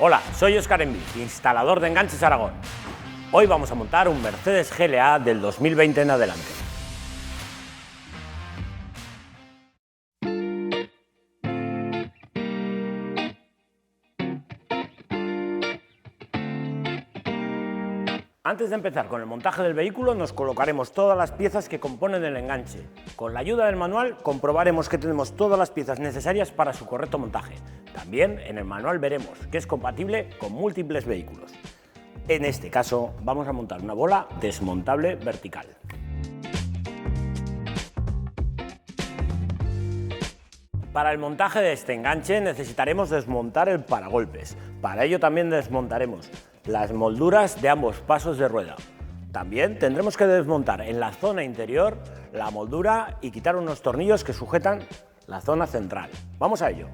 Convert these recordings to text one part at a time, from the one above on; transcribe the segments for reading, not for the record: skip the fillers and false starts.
Hola, soy Óscar Envit, instalador de Enganches Aragón. Hoy vamos a montar un Mercedes GLA del 2020 en adelante. Antes de empezar con el montaje del vehículo, nos colocaremos todas las piezas que componen el enganche. Con la ayuda del manual comprobaremos que tenemos todas las piezas necesarias para su correcto montaje. También en el manual veremos que es compatible con múltiples vehículos. En este caso vamos a montar una bola desmontable vertical. Para el montaje de este enganche necesitaremos desmontar el paragolpes. Para ello también desmontaremos las molduras de ambos pasos de rueda. También tendremos que desmontar en la zona interior la moldura y quitar unos tornillos que sujetan la zona central. Vamos a ello.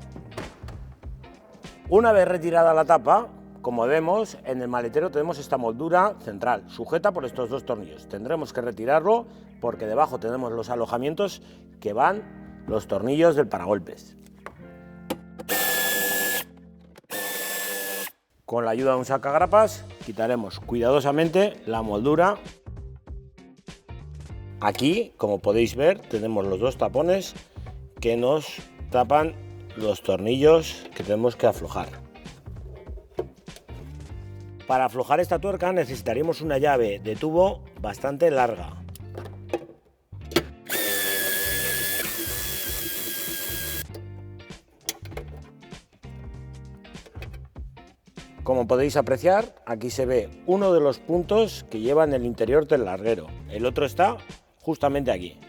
Una vez retirada la tapa, como vemos, en el maletero tenemos esta moldura central, sujeta por estos dos tornillos. Tendremos que retirarlo porque debajo tenemos los alojamientos que van los tornillos del paragolpes. Con la ayuda de un sacagrapas quitaremos cuidadosamente la moldura. Aquí, como podéis ver, tenemos los dos tapones que nos tapan los tornillos que tenemos que aflojar. Para aflojar esta tuerca necesitaremos una llave de tubo bastante larga. Como podéis apreciar, aquí se ve uno de los puntos que lleva en el interior del larguero. El otro está justamente aquí.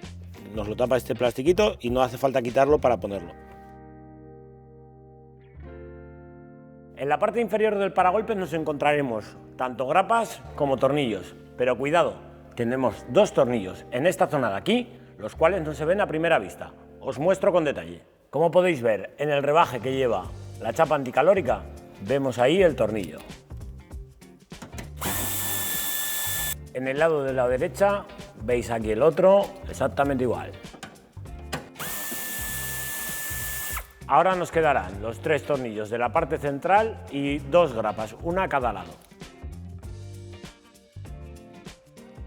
Nos lo tapa este plastiquito y no hace falta quitarlo para ponerlo. En la parte inferior del paragolpes nos encontraremos tanto grapas como tornillos. Pero cuidado, tenemos dos tornillos en esta zona de aquí, los cuales no se ven a primera vista. Os muestro con detalle. Como podéis ver, en el rebaje que lleva la chapa anticalórica, vemos ahí el tornillo. En el lado de la derecha veis aquí el otro, exactamente igual. Ahora nos quedarán los tres tornillos de la parte central y dos grapas, una a cada lado.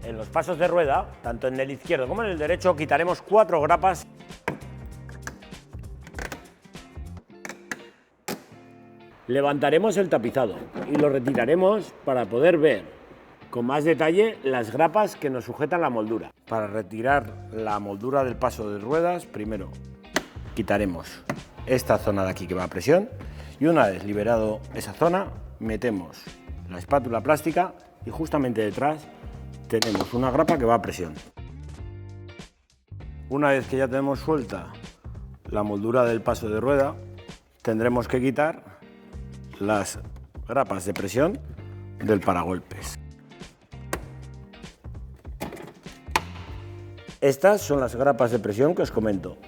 En los pasos de rueda, tanto en el izquierdo como en el derecho, quitaremos 4 grapas. Levantaremos el tapizado y lo retiraremos para poder ver con más detalle las grapas que nos sujetan la moldura. Para retirar la moldura del paso de ruedas, primero quitaremos esta zona de aquí que va a presión y una vez liberado esa zona, metemos la espátula plástica y justamente detrás tenemos una grapa que va a presión. Una vez que ya tenemos suelta la moldura del paso de rueda, tendremos que quitar las grapas de presión del paragolpes. Estas son las grapas de presión que os comento.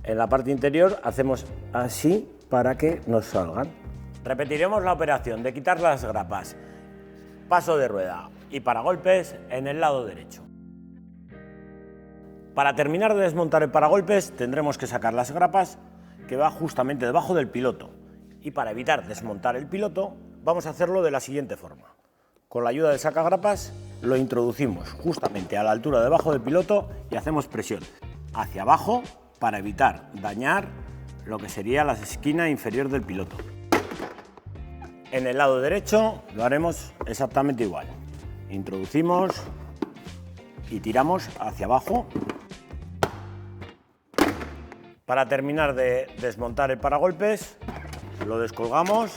En la parte interior hacemos así para que nos salgan. Repetiremos la operación de quitar las grapas, paso de rueda y paragolpes en el lado derecho. Para terminar de desmontar el paragolpes tendremos que sacar las grapas que va justamente debajo del piloto. Y para evitar desmontar el piloto, vamos a hacerlo de la siguiente forma. Con la ayuda del sacagrapas lo introducimos justamente a la altura debajo del piloto y hacemos presión hacia abajo para evitar dañar lo que sería la esquina inferior del piloto. En el lado derecho lo haremos exactamente igual. Introducimos y tiramos hacia abajo. Para terminar de desmontar el paragolpes, lo descolgamos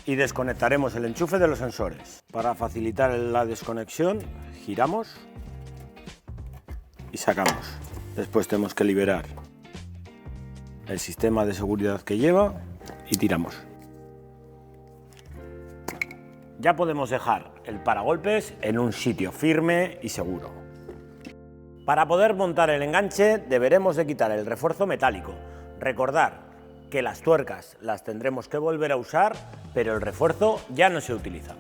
y desconectaremos el enchufe de los sensores. Para facilitar la desconexión, giramos y sacamos. Después tenemos que liberar el sistema de seguridad que lleva y tiramos. Ya podemos dejar el paragolpes en un sitio firme y seguro. Para poder montar el enganche deberemos de quitar el refuerzo metálico. Recordar que las tuercas las tendremos que volver a usar, pero el refuerzo ya no se utiliza.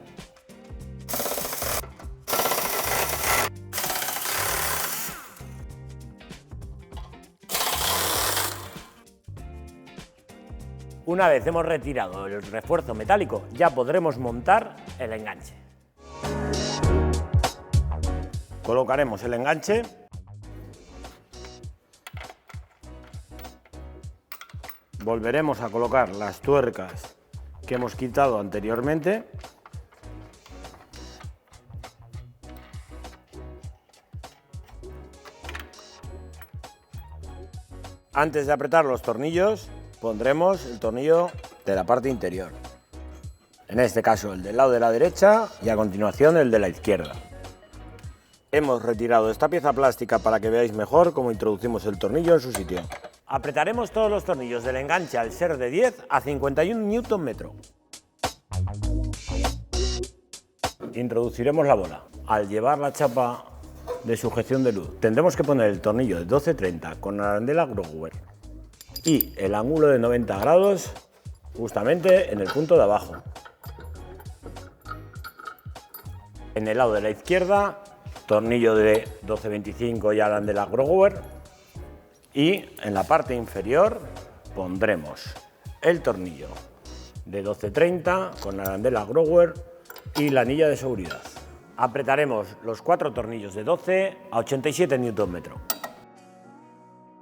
Una vez hemos retirado el refuerzo metálico, ya podremos montar el enganche. Colocaremos el enganche. Volveremos a colocar las tuercas que hemos quitado anteriormente. Antes de apretar los tornillos, pondremos el tornillo de la parte interior. En este caso el del lado de la derecha y a continuación el de la izquierda. Hemos retirado esta pieza plástica para que veáis mejor cómo introducimos el tornillo en su sitio. Apretaremos todos los tornillos del enganche al ser de 10 a 51 Nm. Introduciremos la bola. Al llevar la chapa de sujeción de luz, tendremos que poner el tornillo de 12-30 con arandela Grower y el ángulo de 90 grados justamente en el punto de abajo. En el lado de la izquierda, tornillo de 12-25 y arandela Grower, y en la parte inferior pondremos el tornillo de 12-30 con arandela Grower y la anilla de seguridad. Apretaremos los 4 tornillos de 12 a 87 Nm.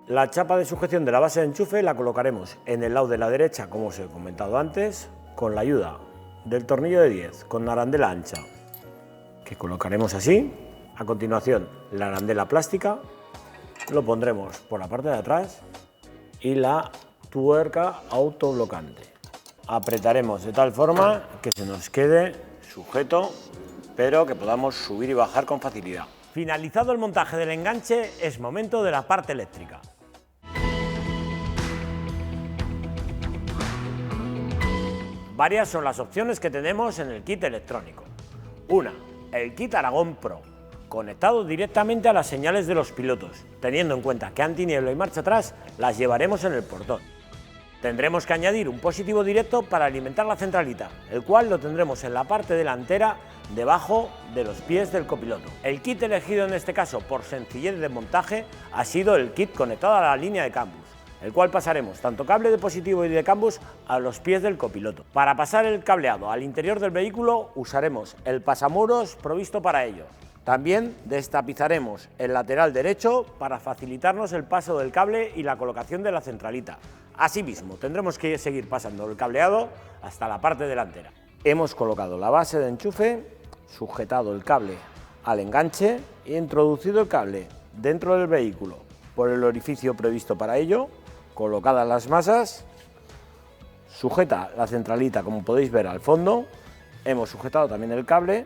La chapa de sujeción de la base de enchufe la colocaremos en el lado de la derecha, como os he comentado antes, con la ayuda del tornillo de 10 con arandela ancha, que colocaremos así. A continuación, la arandela plástica lo pondremos por la parte de atrás y la tuerca autoblocante. Apretaremos de tal forma que se nos quede sujeto, pero que podamos subir y bajar con facilidad. Finalizado el montaje del enganche, es momento de la parte eléctrica. Varias son las opciones que tenemos en el kit electrónico. Una, el kit Aragón Pro, conectado directamente a las señales de los pilotos, teniendo en cuenta que antiniebla y marcha atrás las llevaremos en el portón. Tendremos que añadir un positivo directo para alimentar la centralita, el cual lo tendremos en la parte delantera debajo de los pies del copiloto. El kit elegido en este caso por sencillez de montaje ha sido el kit conectado a la línea de Cambus, el cual pasaremos tanto cable de positivo y de Cambus a los pies del copiloto. Para pasar el cableado al interior del vehículo usaremos el pasamuros provisto para ello. También destapizaremos el lateral derecho para facilitarnos el paso del cable y la colocación de la centralita. Asimismo, tendremos que seguir pasando el cableado hasta la parte delantera. Hemos colocado la base de enchufe, sujetado el cable al enganche e introducido el cable dentro del vehículo por el orificio previsto para ello, colocadas las masas, sujeta la centralita como podéis ver al fondo, hemos sujetado también el cable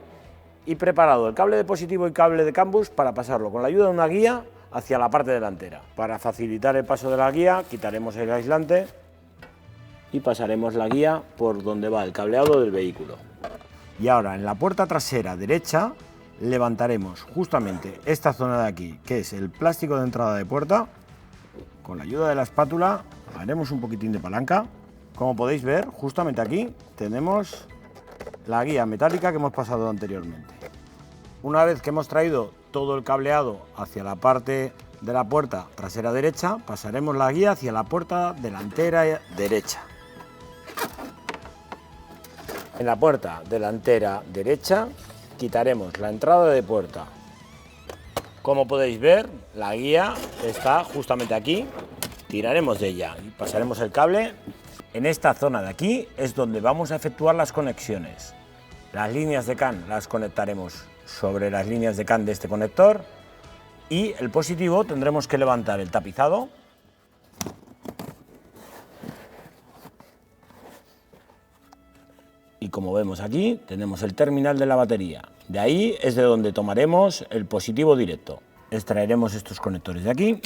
y preparado el cable de positivo y cable de Cambus para pasarlo con la ayuda de una guía hacia la parte delantera. Para facilitar el paso de la guía, quitaremos el aislante y pasaremos la guía por donde va el cableado del vehículo. Y ahora en la puerta trasera derecha levantaremos justamente esta zona de aquí, que es el plástico de entrada de puerta. Con la ayuda de la espátula haremos un poquitín de palanca. Como podéis ver, justamente aquí tenemos la guía metálica que hemos pasado anteriormente. Una vez que hemos traído todo el cableado hacia la parte de la puerta trasera derecha, pasaremos la guía hacia la puerta delantera derecha. En la puerta delantera derecha quitaremos la entrada de puerta. Como podéis ver, la guía está justamente aquí. Tiraremos de ella y pasaremos el cable. En esta zona de aquí es donde vamos a efectuar las conexiones. Las líneas de CAN las conectaremos sobre las líneas de CAN de este conector y el positivo tendremos que levantar el tapizado y como vemos aquí tenemos el terminal de la batería. De ahí es de donde tomaremos el positivo directo. Extraeremos estos conectores de aquí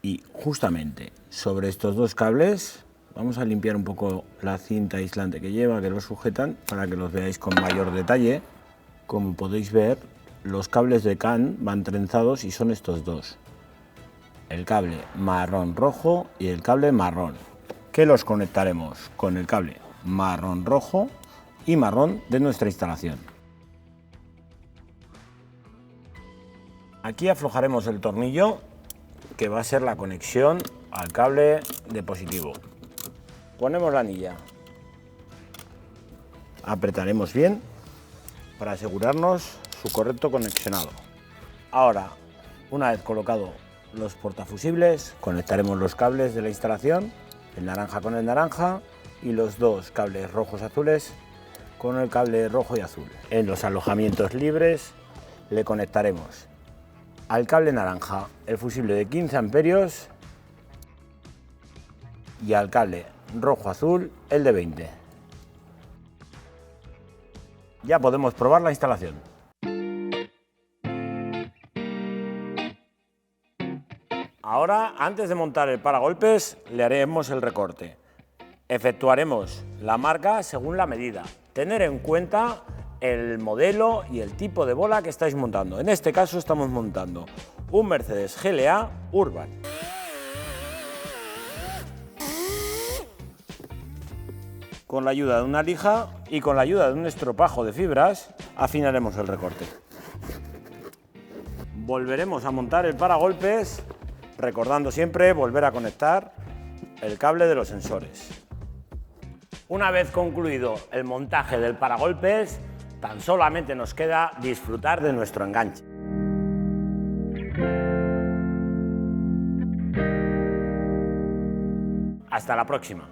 y justamente sobre estos dos cables vamos a limpiar un poco la cinta aislante que lleva, que los sujetan, para que los veáis con mayor detalle. Como podéis ver, los cables de CAN van trenzados y son estos dos. El cable marrón rojo y el cable marrón, que los conectaremos con el cable marrón rojo y marrón de nuestra instalación. Aquí aflojaremos el tornillo que va a ser la conexión al cable de positivo. ponemos la anilla. Apretaremos bien para asegurarnos su correcto conexionado. Ahora, una vez colocado los portafusibles, conectaremos los cables de la instalación, el naranja con el naranja y los dos cables rojos azules con el cable rojo y azul. En los alojamientos libres le conectaremos al cable naranja el fusible de 15 amperios y al cable rojo-azul el de 20. Ya podemos probar la instalación. Ahora, antes de montar el paragolpes, le haremos el recorte. Efectuaremos la marca según la medida. Tener en cuenta el modelo y el tipo de bola que estáis montando. En este caso estamos montando un Mercedes GLA Urban. Con la ayuda de una lija y con la ayuda de un estropajo de fibras, afinaremos el recorte. Volveremos a montar el paragolpes, recordando siempre volver a conectar el cable de los sensores. Una vez concluido el montaje del paragolpes, tan solamente nos queda disfrutar de nuestro enganche. Hasta la próxima.